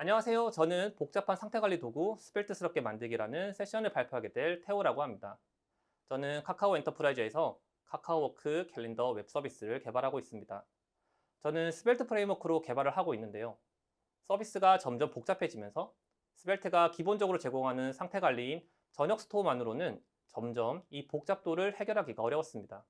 안녕하세요. 저는 복잡한 상태관리 도구 스벨트스럽게 만들기라는 세션을 발표하게 될 태호라고 합니다. 저는 카카오 엔터프라이즈에서 카카오워크 캘린더 웹 서비스를 개발하고 있습니다. 저는 스벨트 프레임워크로 개발을 하고 있는데요. 서비스가 점점 복잡해지면서 스벨트가 기본적으로 제공하는 상태관리인 전역 스토어만으로는 점점 이 복잡도를 해결하기가 어려웠습니다.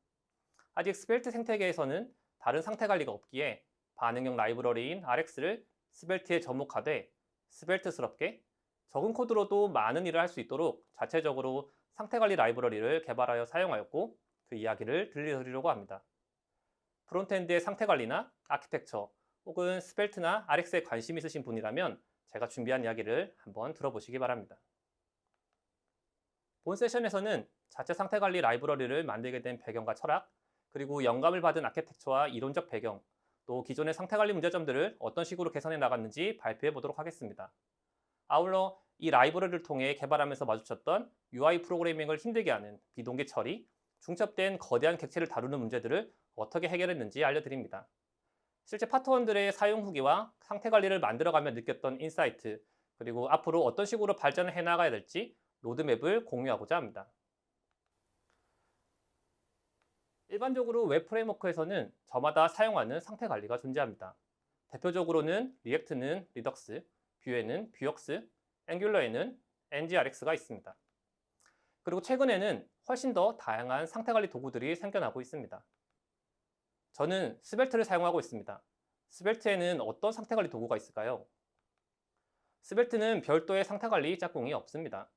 아직 스벨트 생태계에서는 다른 상태관리가 없기에 반응형 라이브러리인 RX를 스벨트에 접목하되 스벨트스럽게 적은 코드로도 많은 일을 할 수 있도록 자체적으로 상태관리 라이브러리를 개발하여 사용하였고 그 이야기를 들려드리려고 합니다. 프론트엔드의 상태관리나 아키텍처 혹은 스벨트나 RX에 관심 있으신 분이라면 제가 준비한 이야기를 한번 들어보시기 바랍니다. 본 세션에서는 자체 상태관리 라이브러리를 만들게 된 배경과 철학, 그리고 영감을 받은 아키텍처와 이론적 배경, 또 기존의 상태관리 문제점들을 어떤 식으로 개선해 나갔는지 발표해 보도록 하겠습니다. 아울러 이 라이브러리를 통해 개발하면서 마주쳤던 UI 프로그래밍을 힘들게 하는 비동기 처리, 중첩된 거대한 객체를 다루는 문제들을 어떻게 해결했는지 알려드립니다. 실제 파트원들의 사용 후기와 상태 관리를 만들어가며 느꼈던 인사이트, 그리고 앞으로 어떤 식으로 발전을 해나가야 될지 로드맵을 공유하고자 합니다. 일반적으로 웹 프레임워크에서는 저마다 사용하는 상태 관리가 존재합니다. 대표적으로는 리액트는 리덕스, 뷰에는 뷰역스, 앵귤러에는 NGRX가 있습니다. 그리고 최근에는 훨씬 더 다양한 상태 관리 도구들이 생겨나고 있습니다. 저는 스벨트를 사용하고 있습니다. 스벨트에는 어떤 상태 관리 도구가 있을까요? 스벨트는 별도의 상태 관리 짝꿍이 없습니다.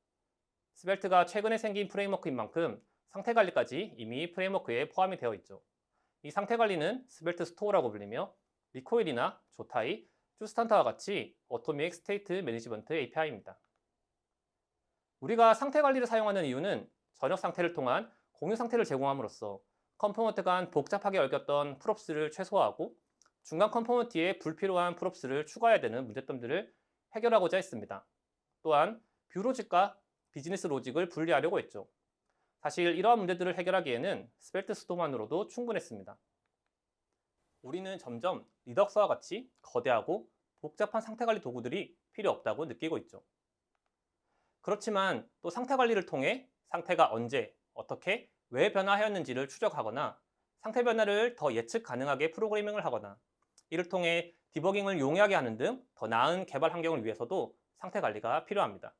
스벨트가 최근에 생긴 프레임워크인 만큼 상태 관리까지 이미 프레임워크에 포함이 되어 있죠. 이 상태 관리는 스벨트 스토어라고 불리며 리코일이나 조타이, 쭈스탄타와 같이 어토믹 스테이트 매니지먼트 API입니다. 우리가 상태 관리를 사용하는 이유는 전역 상태를 통한 공유 상태를 제공함으로써 컴포넌트 간 복잡하게 얽혔던 프롭스를 최소화하고 중간 컴포넌트에 불필요한 프롭스를 추가해야 되는 문제점들을 해결하고자 했습니다. 또한 뷰 로직과 비즈니스 로직을 분리하려고 했죠. 사실 이러한 문제들을 해결하기에는 스벨트 스토어만으로도 충분했습니다. 우리는 점점 리덕스와 같이 거대하고 복잡한 상태관리 도구들이 필요 없다고 느끼고 있죠. 그렇지만 또 상태관리를 통해 상태가 언제, 어떻게, 왜 변화하였는지를 추적하거나 상태 변화를 더 예측 가능하게 프로그래밍을 하거나 이를 통해 디버깅을 용이하게 하는 등 더 나은 개발 환경을 위해서도 상태관리가 필요합니다.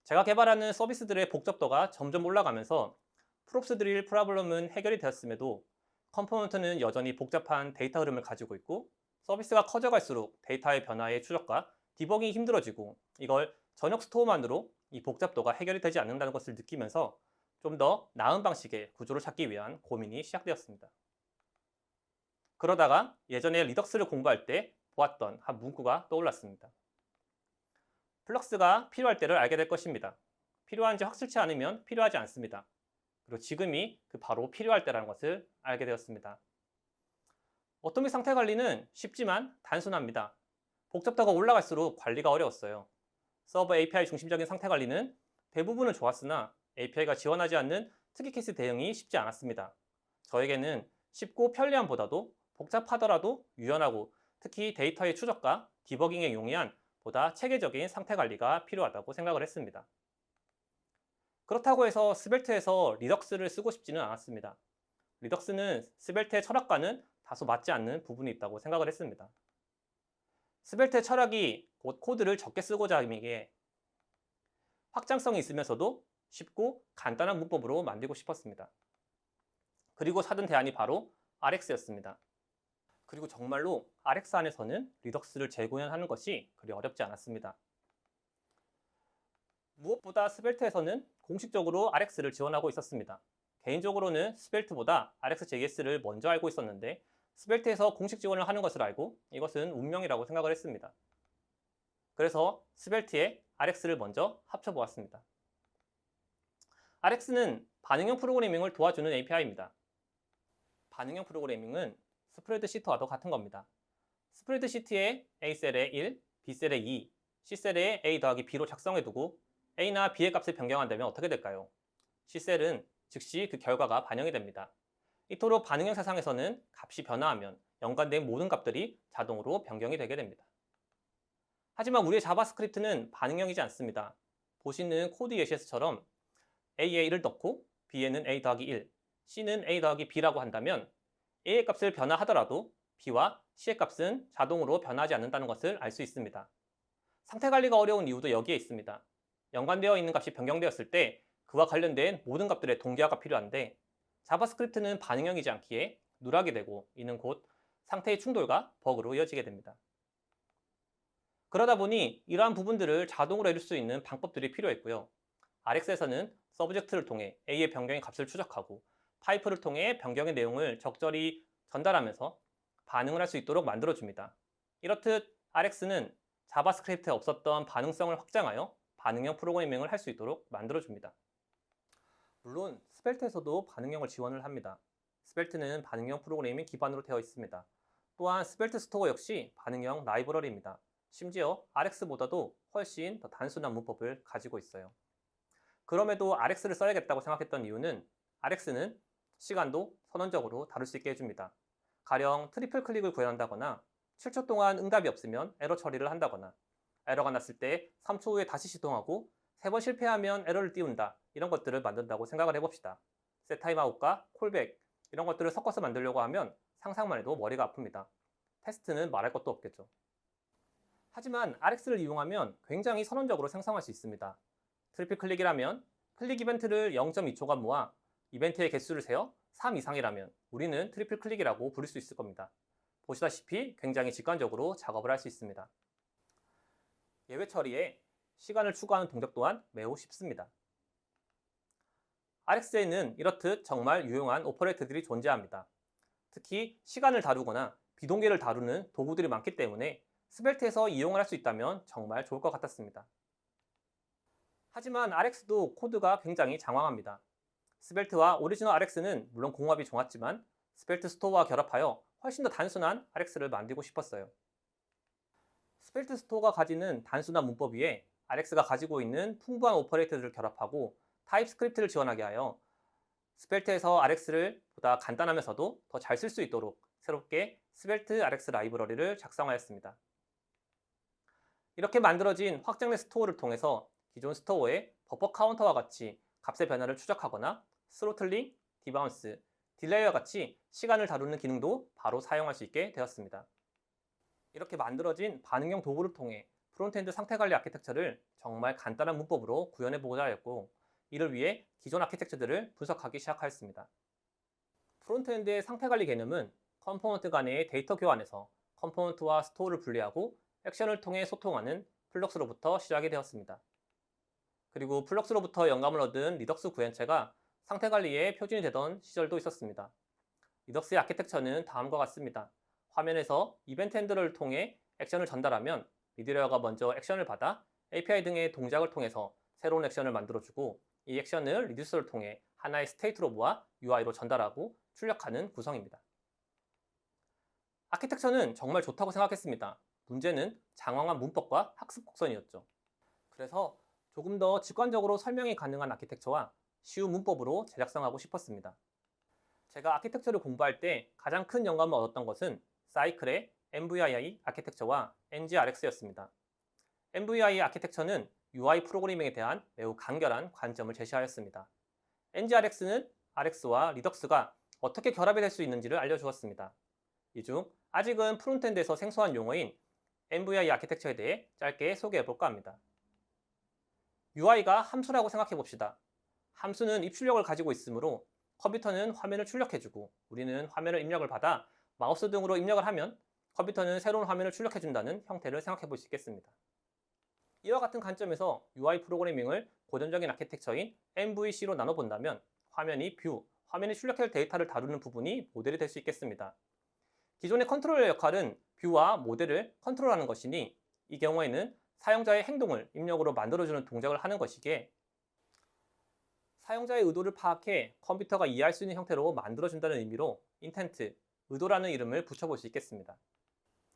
제가 개발하는 서비스들의 복잡도가 점점 올라가면서 프롭스 드릴 프로블럼은 해결이 되었음에도 컴포넌트는 여전히 복잡한 데이터 흐름을 가지고 있고 서비스가 커져갈수록 데이터의 변화의 추적과 디버깅이 힘들어지고 이걸 전역 스토어만으로 이 복잡도가 해결이 되지 않는다는 것을 느끼면서 좀 더 나은 방식의 구조를 찾기 위한 고민이 시작되었습니다. 그러다가 예전에 리덕스를 공부할 때 보았던 한 문구가 떠올랐습니다. 플럭스가 필요할 때를 알게 될 것입니다. 필요한지 확실치 않으면 필요하지 않습니다. 그리고 지금이 그 바로 필요할 때라는 것을 알게 되었습니다. 어토믹 상태 관리는 쉽지만 단순합니다. 복잡도가 올라갈수록 관리가 어려웠어요. 서버 API 중심적인 상태 관리는 대부분은 좋았으나 API가 지원하지 않는 특이 케이스 대응이 쉽지 않았습니다. 저에게는 쉽고 편리함보다도 복잡하더라도 유연하고 특히 데이터의 추적과 디버깅에 용이한 보다 체계적인 상태 관리가 필요하다고 생각을 했습니다. 그렇다고 해서 스벨트에서 리덕스를 쓰고 싶지는 않았습니다. 리덕스는 스벨트의 철학과는 다소 맞지 않는 부분이 있다고 생각을 했습니다. 스벨트의 철학이 곧 코드를 적게 쓰고자 함이기에 확장성이 있으면서도 쉽고 간단한 문법으로 만들고 싶었습니다. 그리고 찾은 대안이 바로 RX였습니다. 그리고 정말로 RX 안에서는 리덕스를 재구현하는 것이 그리 어렵지 않았습니다. 무엇보다 스벨트에서는 공식적으로 RX를 지원하고 있었습니다. 개인적으로는 스벨트보다 RxJS를 먼저 알고 있었는데 스벨트에서 공식 지원을 하는 것을 알고 이것은 운명이라고 생각을 했습니다. 그래서 스벨트에 RX를 먼저 합쳐보았습니다. RX는 반응형 프로그래밍을 도와주는 API입니다. 반응형 프로그래밍은 스프레드시트와도 같은 겁니다. 스프레드시트에 A셀에 1, B셀에 2, C셀에 A 더하기 B로 작성해두고 A나 B의 값을 변경한다면 어떻게 될까요? C셀은 즉시 그 결과가 반영이 됩니다. 이토록 반응형 세상에서는 값이 변화하면 연관된 모든 값들이 자동으로 변경이 되게 됩니다. 하지만 우리의 자바스크립트는 반응형이지 않습니다. 보시는 코드 예시에서처럼 A에 1을 넣고 B에는 A 더하기 1, C는 A 더하기 B라고 한다면 A의 값을 변화하더라도 B와 C의 값은 자동으로 변하지 않는다는 것을 알 수 있습니다. 상태 관리가 어려운 이유도 여기에 있습니다. 연관되어 있는 값이 변경되었을 때 그와 관련된 모든 값들의 동기화가 필요한데 자바스크립트는 반응형이지 않기에 누락이 되고 이는 곧 상태의 충돌과 버그로 이어지게 됩니다. 그러다 보니 이러한 부분들을 자동으로 해줄 수 있는 방법들이 필요했고요. Rx에서는 서브젝트를 통해 A의 변경의 값을 추적하고 파이프를 통해 변경의 내용을 적절히 전달하면서 반응을 할 수 있도록 만들어줍니다. 이렇듯 Rx는 자바스크립트에 없었던 반응성을 확장하여 반응형 프로그래밍을 할 수 있도록 만들어줍니다. 물론 스펠트에서도 반응형을 지원을 합니다. 스펠트는 반응형 프로그래밍 기반으로 되어 있습니다. 또한 스펠트 스토어 역시 반응형 라이브러리입니다. 심지어 Rx보다도 훨씬 더 단순한 문법을 가지고 있어요. 그럼에도 Rx를 써야겠다고 생각했던 이유는 Rx는 시간도 선언적으로 다룰 수 있게 해줍니다. 가령 트리플 클릭을 구현한다거나 7초 동안 응답이 없으면 에러 처리를 한다거나 에러가 났을 때 3초 후에 다시 시동하고 3번 실패하면 에러를 띄운다 이런 것들을 만든다고 생각을 해봅시다. 셋 타임아웃과 콜백 이런 것들을 섞어서 만들려고 하면 상상만 해도 머리가 아픕니다. 테스트는 말할 것도 없겠죠. 하지만 Rx를 이용하면 굉장히 선언적으로 생성할 수 있습니다. 트리플 클릭이라면 클릭 이벤트를 0.2초간 모아 이벤트의 개수를 세어 3 이상이라면 우리는 트리플 클릭이라고 부를 수 있을 겁니다. 보시다시피 굉장히 직관적으로 작업을 할 수 있습니다. 예외 처리에 시간을 추가하는 동작 또한 매우 쉽습니다. Rx에는 이렇듯 정말 유용한 오퍼레이터들이 존재합니다. 특히 시간을 다루거나 비동기를 다루는 도구들이 많기 때문에 스벨트에서 이용을 할 수 있다면 정말 좋을 것 같았습니다. 하지만 Rx도 코드가 굉장히 장황합니다. 스벨트와 오리지널 Rx는 물론 공합이 좋았지만 스벨트 스토어와 결합하여 훨씬 더 단순한 Rx를 만들고 싶었어요. 스벨트 스토어가 가지는 단순한 문법 위에 Rx가 가지고 있는 풍부한 오퍼레이터들을 결합하고 타입스크립트를 지원하게 하여 스벨트에서 Rx를 보다 간단하면서도 더 잘 쓸 수 있도록 새롭게 스벨트 RX 라이브러리를 작성하였습니다. 이렇게 만들어진 확장된 스토어를 통해서 기존 스토어의 버퍼 카운터와 같이 값의 변화를 추적하거나 스로틀링, 디바운스, 딜레이와 같이 시간을 다루는 기능도 바로 사용할 수 있게 되었습니다. 이렇게 만들어진 반응형 도구를 통해 프론트엔드 상태관리 아키텍처를 정말 간단한 문법으로 구현해 보고자 하였고 이를 위해 기존 아키텍처들을 분석하기 시작하였습니다. 프론트엔드의 상태관리 개념은 컴포넌트 간의 데이터 교환에서 컴포넌트와 스토어를 분리하고 액션을 통해 소통하는 플럭스로부터 시작이 되었습니다. 그리고 플럭스로부터 영감을 얻은 리덕스 구현체가 상태관리의 표준이 되던 시절도 있었습니다. 리덕스의 아키텍처는 다음과 같습니다. 화면에서 이벤트 핸들을 통해 액션을 전달하면 미드레어가 먼저 액션을 받아 API 등의 동작을 통해서 새로운 액션을 만들어주고 이 액션을 리듀서를 통해 하나의 스테이트로 모아 UI로 전달하고 출력하는 구성입니다. 아키텍처는 정말 좋다고 생각했습니다. 문제는 장황한 문법과 학습 곡선이었죠. 그래서 조금 더 직관적으로 설명이 가능한 아키텍처와 쉬운 문법으로 제작성하고 싶었습니다. 제가 아키텍처를 공부할 때 가장 큰 영감을 얻었던 것은 사이클의 MVI 아키텍처와 NGRX였습니다. MVI 아키텍처는 UI 프로그래밍에 대한 매우 간결한 관점을 제시하였습니다. NGRX는 Rx와 리덕스가 어떻게 결합이 될 수 있는지를 알려주었습니다. 이 중 아직은 프론트엔드에서 생소한 용어인 MVI 아키텍처에 대해 짧게 소개해 볼까 합니다. UI가 함수라고 생각해 봅시다. 함수는 입출력을 가지고 있으므로 컴퓨터는 화면을 출력해주고 우리는 화면을 입력을 받아 마우스 등으로 입력을 하면 컴퓨터는 새로운 화면을 출력해준다는 형태를 생각해 볼 수 있겠습니다. 이와 같은 관점에서 UI 프로그래밍을 고전적인 아키텍처인 MVC로 나눠본다면 화면이 뷰, 화면이 출력할 데이터를 다루는 부분이 모델이 될 수 있겠습니다. 기존의 컨트롤러 역할은 뷰와 모델을 컨트롤하는 것이니 이 경우에는 사용자의 행동을 입력으로 만들어주는 동작을 하는 것이기에 사용자의 의도를 파악해 컴퓨터가 이해할 수 있는 형태로 만들어준다는 의미로 인텐트, 의도라는 이름을 붙여볼 수 있겠습니다.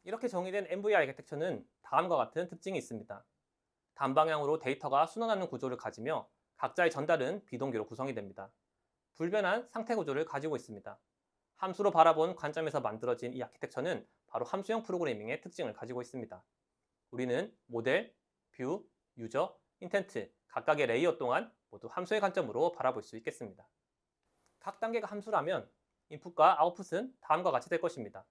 이렇게 정의된 MVI 아키텍처는 다음과 같은 특징이 있습니다. 단방향으로 데이터가 순환하는 구조를 가지며 각자의 전달은 비동기로 구성이 됩니다. 불변한 상태 구조를 가지고 있습니다. 함수로 바라본 관점에서 만들어진 이 아키텍처는 바로 함수형 프로그래밍의 특징을 가지고 있습니다. 우리는 모델, 뷰, 유저, 인텐트 각각의 레이어 동안 모두 함수의 관점으로 바라볼 수 있겠습니다. 각 단계가 함수라면 인풋과 아웃풋은 다음과 같이 될 것입니다.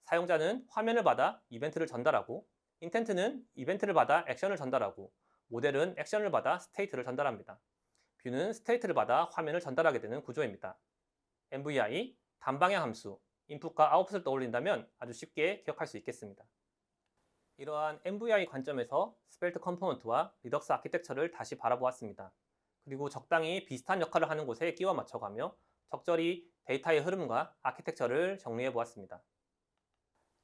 사용자는 화면을 받아 이벤트를 전달하고, 인텐트는 이벤트를 받아 액션을 전달하고, 모델은 액션을 받아 스테이트를 전달합니다. 뷰는 스테이트를 받아 화면을 전달하게 되는 구조입니다. MVI, 단방향 함수, 인풋과 아웃풋을 떠올린다면 아주 쉽게 기억할 수 있겠습니다. 이러한 MVI 관점에서 스펠트 컴포넌트와 리덕스 아키텍처를 다시 바라보았습니다. 그리고 적당히 비슷한 역할을 하는 곳에 끼워 맞춰가며 적절히 데이터의 흐름과 아키텍처를 정리해 보았습니다.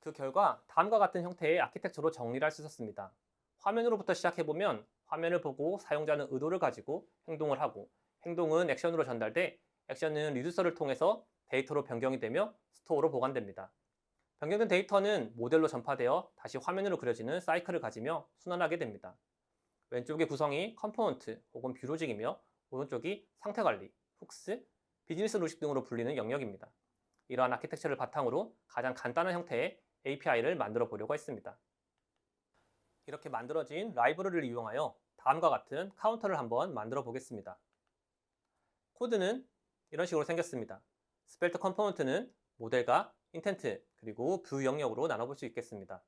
그 결과 다음과 같은 형태의 아키텍처로 정리를 할 수 있었습니다. 화면으로부터 시작해보면 화면을 보고 사용자는 의도를 가지고 행동을 하고, 행동은 액션으로 전달돼 액션은 리듀서를 통해서 데이터로 변경이 되며 스토어로 보관됩니다. 변경된 데이터는 모델로 전파되어 다시 화면으로 그려지는 사이클을 가지며 순환하게 됩니다. 왼쪽의 구성이 컴포넌트 혹은 뷰로직이며 오른쪽이 상태관리, 훅스, 비즈니스 로직 등으로 불리는 영역입니다. 이러한 아키텍처를 바탕으로 가장 간단한 형태의 API를 만들어 보려고 했습니다. 이렇게 만들어진 라이브러리를 이용하여 다음과 같은 카운터를 한번 만들어 보겠습니다. 코드는 이런 식으로 생겼습니다. 스펠트 컴포넌트는 모델과 인텐트 그리고 뷰 영역으로 나눠볼 수 있겠습니다.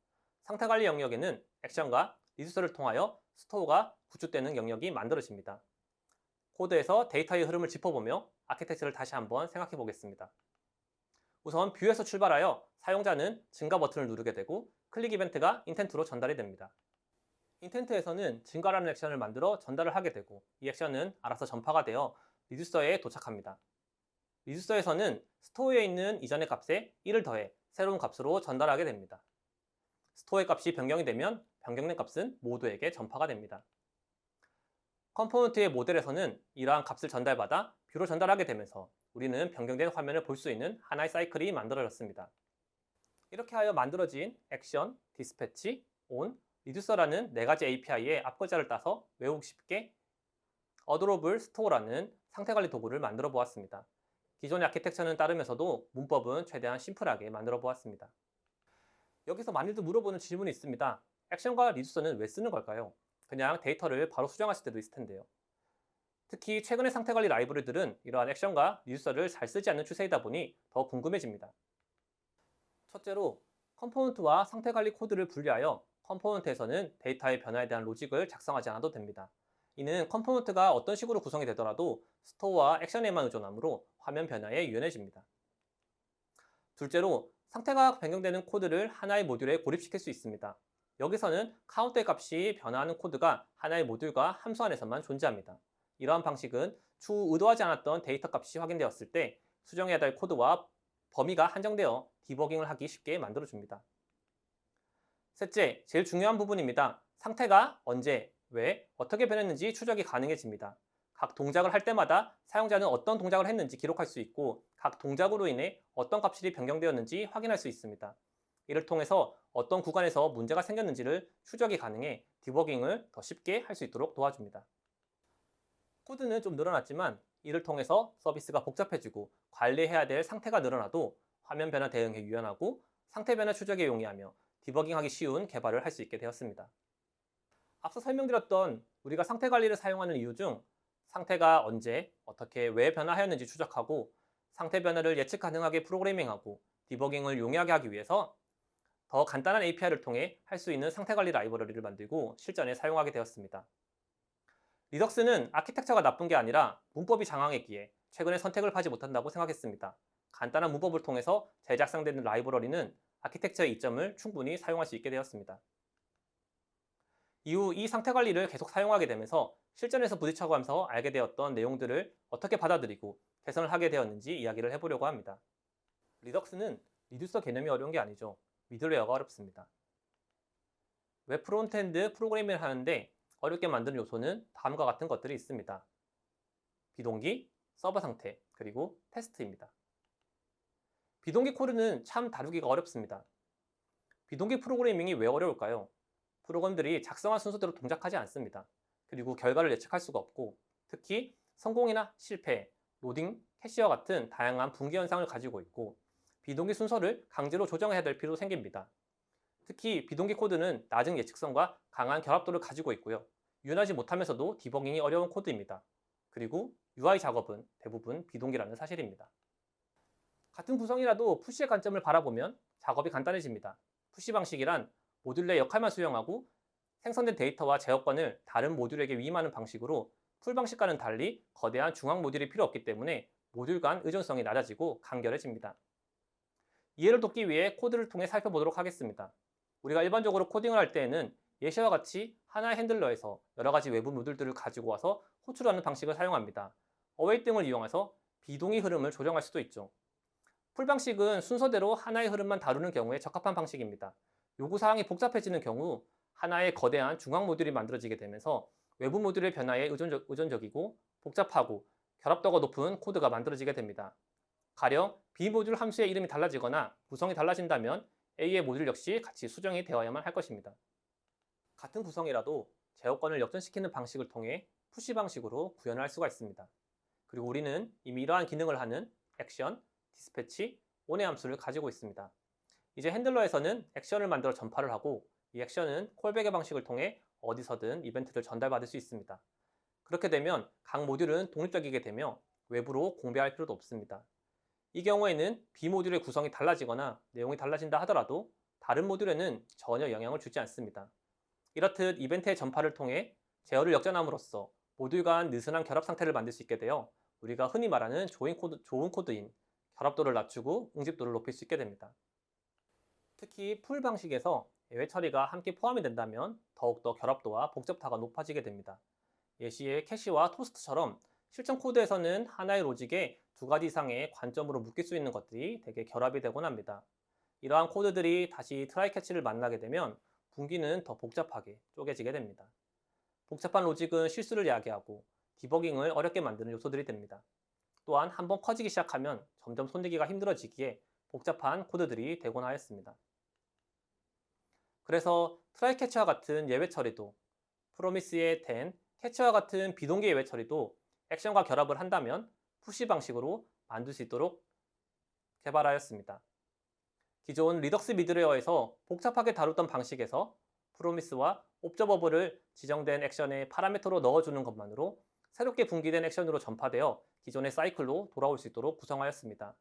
상태관리 영역에는 액션과 리듀서를 통하여 스토어가 구축되는 영역이 만들어집니다. 코드에서 데이터의 흐름을 짚어보며 아키텍처를 다시 한번 생각해 보겠습니다. 우선 뷰에서 출발하여 사용자는 증가 버튼을 누르게 되고 클릭 이벤트가 인텐트로 전달이 됩니다. 인텐트에서는 증가라는 액션을 만들어 전달을 하게 되고 이 액션은 알아서 전파가 되어 리듀서에 도착합니다. 리듀서에서는 스토어에 있는 이전의 값에 1을 더해 새로운 값으로 전달하게 됩니다. 스토어의 값이 변경이 되면 변경된 값은 모두에게 전파가 됩니다. 컴포넌트의 모델에서는 이러한 값을 전달받아 뷰로 전달하게 되면서 우리는 변경된 화면을 볼 수 있는 하나의 사이클이 만들어졌습니다. 이렇게 하여 만들어진 액션, 디스패치, 온, 리듀서라는 4가지 API의 앞글자를 따서 외우기 쉽게 어도러블 스토어라는 상태관리 도구를 만들어 보았습니다. 기존의 아키텍처는 따르면서도 문법은 최대한 심플하게 만들어 보았습니다. 여기서 많이들 물어보는 질문이 있습니다. 액션과 리듀서는 왜 쓰는 걸까요? 그냥 데이터를 바로 수정하실 때도 있을 텐데요. 특히 최근의 상태관리 라이브러리들은 이러한 액션과 리듀서를 잘 쓰지 않는 추세이다 보니 더 궁금해집니다. 첫째로 컴포넌트와 상태관리 코드를 분리하여 컴포넌트에서는 데이터의 변화에 대한 로직을 작성하지 않아도 됩니다. 이는 컴포넌트가 어떤 식으로 구성이 되더라도 스토어와 액션에만 의존하므로 화면 변화에 유연해집니다. 둘째로 상태가 변경되는 코드를 하나의 모듈에 고립시킬 수 있습니다. 여기서는 카운트의 값이 변화하는 코드가 하나의 모듈과 함수 안에서만 존재합니다. 이러한 방식은 추후 의도하지 않았던 데이터 값이 확인되었을 때 수정해야 될 코드와 범위가 한정되어 디버깅을 하기 쉽게 만들어줍니다. 셋째, 제일 중요한 부분입니다. 상태가 언제, 왜, 어떻게 변했는지 추적이 가능해집니다. 각 동작을 할 때마다 사용자는 어떤 동작을 했는지 기록할 수 있고 각 동작으로 인해 어떤 값이 변경되었는지 확인할 수 있습니다. 이를 통해서 어떤 구간에서 문제가 생겼는지를 추적이 가능해 디버깅을 더 쉽게 할 수 있도록 도와줍니다. 코드는 좀 늘어났지만 이를 통해서 서비스가 복잡해지고 관리해야 될 상태가 늘어나도 화면 변화 대응에 유연하고 상태 변화 추적에 용이하며 디버깅하기 쉬운 개발을 할 수 있게 되었습니다. 앞서 설명드렸던 우리가 상태 관리를 사용하는 이유 중 상태가 언제, 어떻게, 왜 변화하였는지 추적하고 상태 변화를 예측 가능하게 프로그래밍하고 디버깅을 용이하게 하기 위해서 더 간단한 API를 통해 할 수 있는 상태 관리 라이브러리를 만들고 실전에 사용하게 되었습니다. 리덕스는 아키텍처가 나쁜 게 아니라 문법이 장황했기에 최근에 선택을 하지 못한다고 생각했습니다. 간단한 문법을 통해서 재작성되는 라이브러리는 아키텍처의 이점을 충분히 사용할 수 있게 되었습니다. 이후 이 상태 관리를 계속 사용하게 되면서 실전에서 부딪혀가면서 알게 되었던 내용들을 어떻게 받아들이고 개선을 하게 되었는지 이야기를 해보려고 합니다. 리덕스는 리듀서 개념이 어려운 게 아니죠. 미들웨어가 어렵습니다. 웹 프론트엔드 프로그래밍을 하는데 어렵게 만드는 요소는 다음과 같은 것들이 있습니다. 비동기, 서버 상태, 그리고 테스트입니다. 비동기 코드는 참 다루기가 어렵습니다. 비동기 프로그래밍이 왜 어려울까요? 프로그램들이 작성한 순서대로 동작하지 않습니다. 그리고 결과를 예측할 수가 없고 특히 성공이나 실패, 로딩, 캐시와 같은 다양한 붕괴 현상을 가지고 있고 비동기 순서를 강제로 조정해야 될 필요도 생깁니다. 특히 비동기 코드는 낮은 예측성과 강한 결합도를 가지고 있고요. 유연하지 못하면서도 디버깅이 어려운 코드입니다. 그리고 UI 작업은 대부분 비동기라는 사실입니다. 같은 구성이라도 푸시의 관점을 바라보면 작업이 간단해집니다. 푸시 방식이란 모듈 내 역할만 수행하고 생성된 데이터와 제어권을 다른 모듈에게 위임하는 방식으로 풀 방식과는 달리 거대한 중앙 모듈이 필요 없기 때문에 모듈 간 의존성이 낮아지고 간결해집니다. 이해를 돕기 위해 코드를 통해 살펴보도록 하겠습니다. 우리가 일반적으로 코딩을 할 때에는 예시와 같이 하나의 핸들러에서 여러 가지 외부 모듈들을 가지고 와서 호출하는 방식을 사용합니다. 어웨이 등을 이용해서 비동의 흐름을 조정할 수도 있죠. 풀 방식은 순서대로 하나의 흐름만 다루는 경우에 적합한 방식입니다. 요구사항이 복잡해지는 경우 하나의 거대한 중앙 모듈이 만들어지게 되면서 외부 모듈의 변화에 의존적이고 복잡하고 결합도가 높은 코드가 만들어지게 됩니다. 가령 B 모듈 함수의 이름이 달라지거나 구성이 달라진다면 A의 모듈 역시 같이 수정이 되어야만 할 것입니다. 같은 구성이라도 제어권을 역전시키는 방식을 통해 푸시 방식으로 구현할 수가 있습니다. 그리고 우리는 이미 이러한 기능을 하는 액션, 디스패치, 온의 함수를 가지고 있습니다. 이제 핸들러에서는 액션을 만들어 전파를 하고 이 액션은 콜백의 방식을 통해 어디서든 이벤트를 전달받을 수 있습니다. 그렇게 되면 각 모듈은 독립적이게 되며 외부로 공개할 필요도 없습니다. 이 경우에는 B 모듈의 구성이 달라지거나 내용이 달라진다 하더라도 다른 모듈에는 전혀 영향을 주지 않습니다. 이렇듯 이벤트의 전파를 통해 제어를 역전함으로써 모듈 간 느슨한 결합 상태를 만들 수 있게 되어 우리가 흔히 말하는 좋은 코드인 결합도를 낮추고 응집도를 높일 수 있게 됩니다. 특히 풀 방식에서 예외 처리가 함께 포함이 된다면 더욱더 결합도와 복잡도가 높아지게 됩니다. 예시의 캐시와 토스트처럼 실전 코드에서는 하나의 로직에 두 가지 이상의 관점으로 묶일 수 있는 것들이 대개 결합이 되곤 합니다. 이러한 코드들이 다시 트라이 캐치를 만나게 되면 분기는 더 복잡하게 쪼개지게 됩니다. 복잡한 로직은 실수를 야기하고 디버깅을 어렵게 만드는 요소들이 됩니다. 또한 한번 커지기 시작하면 점점 손대기가 힘들어지기에 복잡한 코드들이 되곤 하였습니다. 그래서 트라이 캐치와 같은 예외 처리도, 프로미스의 된 캐치와 같은 비동기 예외 처리도 액션과 결합을 한다면 푸시 방식으로 만들 수 있도록 개발하였습니다. 기존 리덕스 미드웨어에서 복잡하게 다루던 방식에서 프로미스와 옵저버블을 지정된 액션의 파라미터로 넣어주는 것만으로 새롭게 분기된 액션으로 전파되어 기존의 사이클로 돌아올 수 있도록 구성하였습니다.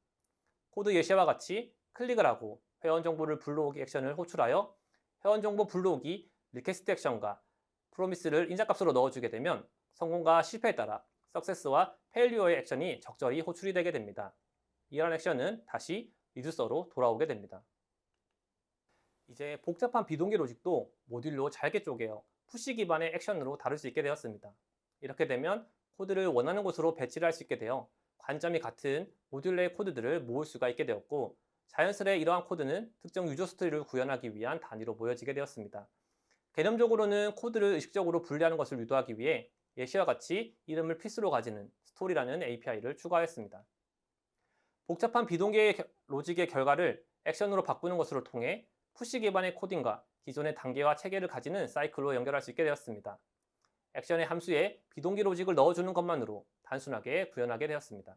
코드 예시와 같이 클릭을 하고 회원 정보를 불러오기 액션을 호출하여 회원 정보 불러오기 리퀘스트 액션과 프로미스를 인자값으로 넣어주게 되면 성공과 실패에 따라 석세스와 페일리어의 액션이 적절히 호출이 되게 됩니다. 이러한 액션은 다시 리듀서로 돌아오게 됩니다. 이제 복잡한 비동기 로직도 모듈로 잘게 쪼개어 푸시 기반의 액션으로 다룰 수 있게 되었습니다. 이렇게 되면 코드를 원하는 곳으로 배치를 할 수 있게 되어 관점이 같은 모듈 내 코드들을 모을 수가 있게 되었고 자연스레 이러한 코드는 특정 유저 스토리를 구현하기 위한 단위로 모여지게 되었습니다. 개념적으로는 코드를 의식적으로 분리하는 것을 유도하기 위해 예시와 같이 이름을 필수로 가지는 스토리라는 API를 추가했습니다. 복잡한 비동기의 로직의 결과를 액션으로 바꾸는 것으로 통해 푸시 기반의 코딩과 기존의 단계와 체계를 가지는 사이클로 연결할 수 있게 되었습니다. 액션의 함수에 비동기 로직을 넣어주는 것만으로 단순하게 구현하게 되었습니다.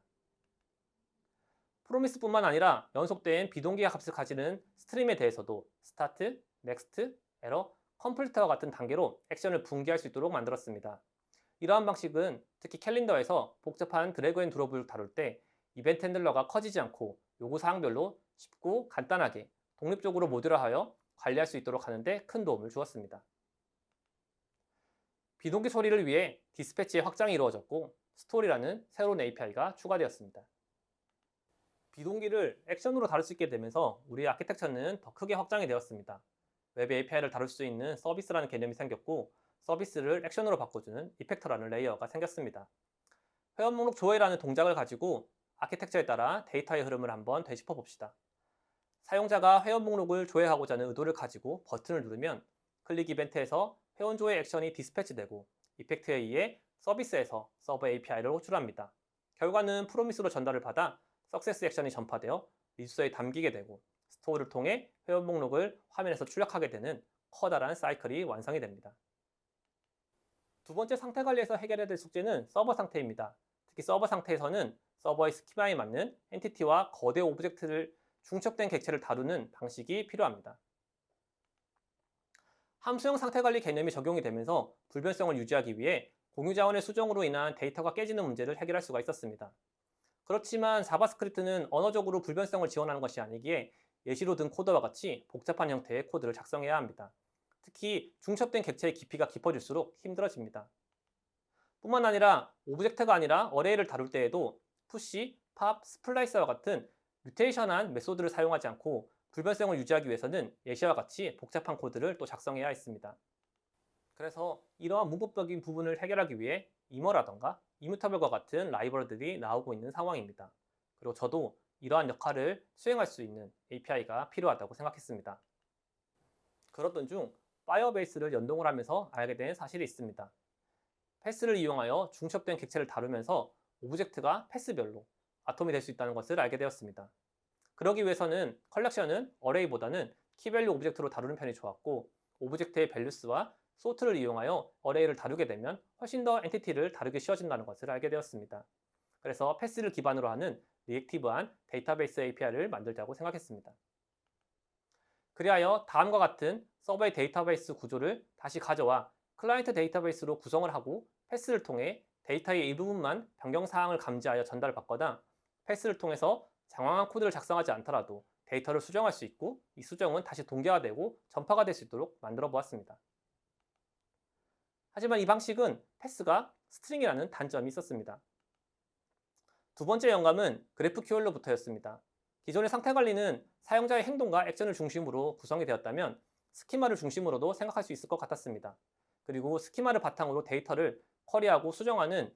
프로미스뿐만 아니라 연속된 비동기의 값을 가지는 스트림에 대해서도 스타트, 넥스트, 에러, 컴플리트와 같은 단계로 액션을 분기할 수 있도록 만들었습니다. 이러한 방식은 특히 캘린더에서 복잡한 드래그 앤 드롭을 다룰 때 이벤트 핸들러가 커지지 않고 요구사항별로 쉽고 간단하게 독립적으로 모듈화하여 관리할 수 있도록 하는데 큰 도움을 주었습니다. 비동기 처리를 위해 디스패치의 확장이 이루어졌고 스토리라는 새로운 API가 추가되었습니다. 비동기를 액션으로 다룰 수 있게 되면서 우리의 아키텍처는 더 크게 확장이 되었습니다. 웹 API를 다룰 수 있는 서비스라는 개념이 생겼고 서비스를 액션으로 바꿔주는 이펙터라는 레이어가 생겼습니다. 회원 목록 조회라는 동작을 가지고 아키텍처에 따라 데이터의 흐름을 한번 되짚어 봅시다. 사용자가 회원 목록을 조회하고자 하는 의도를 가지고 버튼을 누르면 클릭 이벤트에서 회원 조회 액션이 디스패치되고 이펙트에 의해 서비스에서 서버 API를 호출합니다. 결과는 프로미스로 전달을 받아 석세스 액션이 전파되어 리소스에 담기게 되고 스토어를 통해 회원 목록을 화면에서 출력하게 되는 커다란 사이클이 완성이 됩니다. 두 번째 상태 관리에서 해결해야 될 숙제는 서버 상태입니다. 특히 서버 상태에서는 서버의 스키마에 맞는 엔티티와 거대 오브젝트를 중첩된 객체를 다루는 방식이 필요합니다. 함수형 상태관리 개념이 적용이 되면서 불변성을 유지하기 위해 공유 자원의 수정으로 인한 데이터가 깨지는 문제를 해결할 수가 있었습니다. 그렇지만 자바스크립트는 언어적으로 불변성을 지원하는 것이 아니기에 예시로 든 코드와 같이 복잡한 형태의 코드를 작성해야 합니다. 특히 중첩된 객체의 깊이가 깊어질수록 힘들어집니다. 뿐만 아니라 오브젝트가 아니라 어레이를 다룰 때에도 푸시, 팝, 스플라이스와 같은 뮤테이션한 메소드를 사용하지 않고 불변성을 유지하기 위해서는 예시와 같이 복잡한 코드를 또 작성해야 했습니다. 그래서 이러한 문법적인 부분을 해결하기 위해 이머라던가 이뮤타블과 같은 라이브러들이 나오고 있는 상황입니다. 그리고 저도 이러한 역할을 수행할 수 있는 API가 필요하다고 생각했습니다. 그러던 중 파이어베이스를 연동을 하면서 알게 된 사실이 있습니다. 패스를 이용하여 중첩된 객체를 다루면서 오브젝트가 패스별로 아톰이 될 수 있다는 것을 알게 되었습니다. 그러기 위해서는 컬렉션은 어레이보다는 키밸류 오브젝트로 다루는 편이 좋았고, 오브젝트의 밸류스와 소트를 이용하여 어레이를 다루게 되면 훨씬 더 엔티티를 다루기 쉬워진다는 것을 알게 되었습니다. 그래서 패스를 기반으로 하는 리액티브한 데이터베이스 API를 만들자고 생각했습니다. 그리하여 다음과 같은 서버의 데이터베이스 구조를 다시 가져와 클라이언트 데이터베이스로 구성을 하고 패스를 통해 데이터의 일부분만 변경사항을 감지하여 전달받거나 패스를 통해서 장황한 코드를 작성하지 않더라도 데이터를 수정할 수 있고, 이 수정은 다시 동기화되고 전파가 될 수 있도록 만들어 보았습니다. 하지만 이 방식은 패스가 스트링이라는 단점이 있었습니다. 두 번째 영감은 그래프QL로부터였습니다. 기존의 상태 관리는 사용자의 행동과 액션을 중심으로 구성이 되었다면 스키마를 중심으로도 생각할 수 있을 것 같았습니다. 그리고 스키마를 바탕으로 데이터를 쿼리하고 수정하는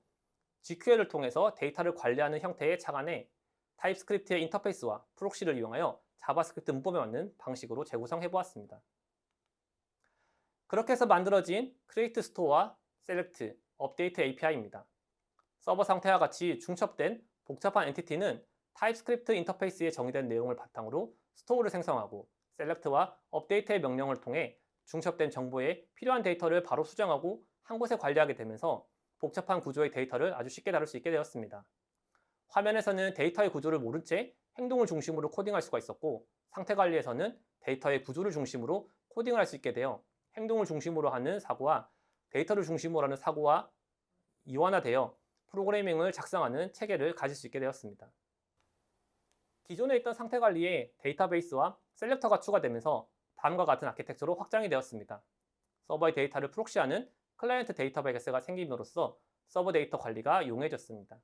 GQL을 통해서 데이터를 관리하는 형태의 차관에 타입스크립트의 인터페이스와 프록시를 이용하여 자바스크립트 문법에 맞는 방식으로 재구성해 보았습니다. 그렇게 해서 만들어진 크리에이트 스토어와 셀렉트, 업데이트 API입니다. 서버 상태와 같이 중첩된 복잡한 엔티티는 타입스크립트 인터페이스에 정의된 내용을 바탕으로 스토어를 생성하고, 셀렉트와 업데이트의 명령을 통해 중첩된 정보에 필요한 데이터를 바로 수정하고 한 곳에 관리하게 되면서 복잡한 구조의 데이터를 아주 쉽게 다룰 수 있게 되었습니다. 화면에서는 데이터의 구조를 모른 채 행동을 중심으로 코딩할 수가 있었고, 상태 관리에서는 데이터의 구조를 중심으로 코딩을 할 수 있게 되어 행동을 중심으로 하는 사고와 데이터를 중심으로 하는 사고와 이완화되어 프로그래밍을 작성하는 체계를 가질 수 있게 되었습니다. 기존에 있던 상태 관리에 데이터베이스와 셀렉터가 추가되면서 다음과 같은 아키텍처로 확장이 되었습니다. 서버의 데이터를 프록시하는 클라이언트 데이터베이스가 생김으로써 서버 데이터 관리가 용이해졌습니다.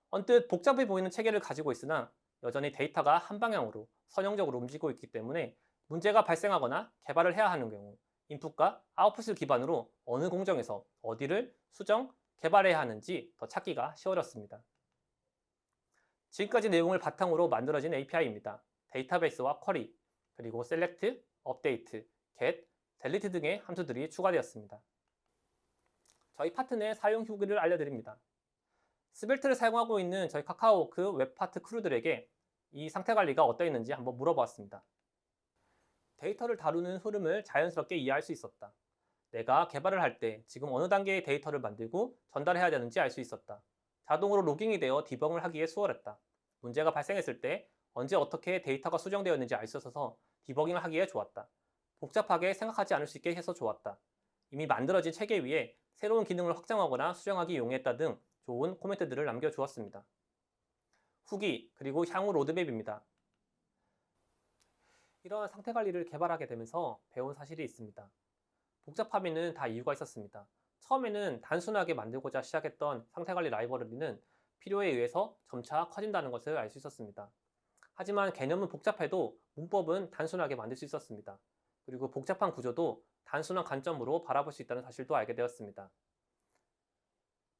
언뜻 복잡해 보이는 체계를 가지고 있으나 여전히 데이터가 한 방향으로 선형적으로 움직이고 있기 때문에 문제가 발생하거나 개발을 해야 하는 경우 인풋과 아웃풋을 기반으로 어느 공정에서 어디를 수정, 개발해야 하는지 더 찾기가 쉬워졌습니다. 지금까지 내용을 바탕으로 만들어진 API입니다. 데이터베이스와 쿼리, 그리고 셀렉트, 업데이트, get, 델리트 등의 함수들이 추가되었습니다. 저희 파트 내 사용 후기를 알려드립니다. 스벨트를 사용하고 있는 저희 카카오워크 웹파트 크루들에게 이 상태 관리가 어떠했는지 한번 물어보았습니다. 데이터를 다루는 흐름을 자연스럽게 이해할 수 있었다. 내가 개발을 할 때 지금 어느 단계의 데이터를 만들고 전달해야 되는지 알 수 있었다. 자동으로 로깅이 되어 디버깅을 하기에 수월했다. 문제가 발생했을 때 언제 어떻게 데이터가 수정되었는지 알 수 있어서 디버깅을 하기에 좋았다. 복잡하게 생각하지 않을 수 있게 해서 좋았다. 이미 만들어진 체계 위에 새로운 기능을 확장하거나 수정하기 용이했다 등 좋은 코멘트들을 남겨주었습니다. 후기, 그리고 향후 로드맵입니다. 이러한 상태 관리를 개발하게 되면서 배운 사실이 있습니다. 복잡함에는 다 이유가 있었습니다. 처음에는 단순하게 만들고자 시작했던 상태 관리 라이브러리는 필요에 의해서 점차 커진다는 것을 알 수 있었습니다. 하지만 개념은 복잡해도 문법은 단순하게 만들 수 있었습니다. 그리고 복잡한 구조도 단순한 관점으로 바라볼 수 있다는 사실도 알게 되었습니다.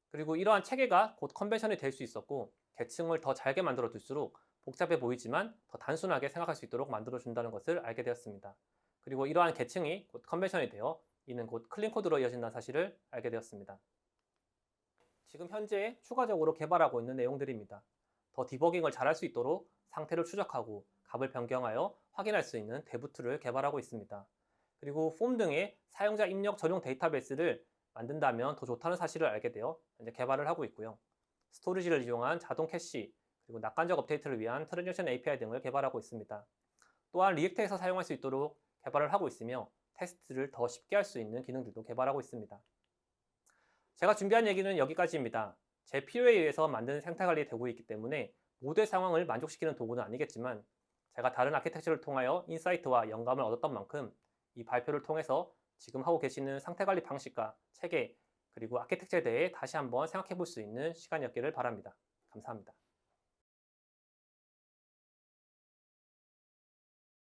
그리고 이러한 체계가 곧 컨벤션이 될 수 있었고, 계층을 더 잘게 만들어 둘수록 복잡해 보이지만 더 단순하게 생각할 수 있도록 만들어 준다는 것을 알게 되었습니다. 그리고 이러한 계층이 곧 컨벤션이 되어 이는 곧 클린 코드로 이어진다는 사실을 알게 되었습니다. 지금 현재 추가적으로 개발하고 있는 내용들입니다. 더 디버깅을 잘할 수 있도록 상태를 추적하고 값을 변경하여 확인할 수 있는 데브 툴을 개발하고 있습니다. 그리고 폼 등의 사용자 입력 전용 데이터베이스를 만든다면 더 좋다는 사실을 알게 되어 현재 개발을 하고 있고요. 스토리지를 이용한 자동 캐시, 그리고 낙관적 업데이트를 위한 트랜지션 API 등을 개발하고 있습니다. 또한 리액트에서 사용할 수 있도록 개발을 하고 있으며 테스트를 더 쉽게 할 수 있는 기능들도 개발하고 있습니다. 제가 준비한 얘기는 여기까지입니다. 제 필요에 의해서 만든 생태관리 도구이기 있기 때문에 모두의 상황을 만족시키는 도구는 아니겠지만 제가 다른 아키텍처를 통하여 인사이트와 영감을 얻었던 만큼 이 발표를 통해서 지금 하고 계시는 상태관리 방식과 체계 그리고 아키텍처에 대해 다시 한번 생각해 볼 수 있는 시간이었기를 바랍니다. 감사합니다.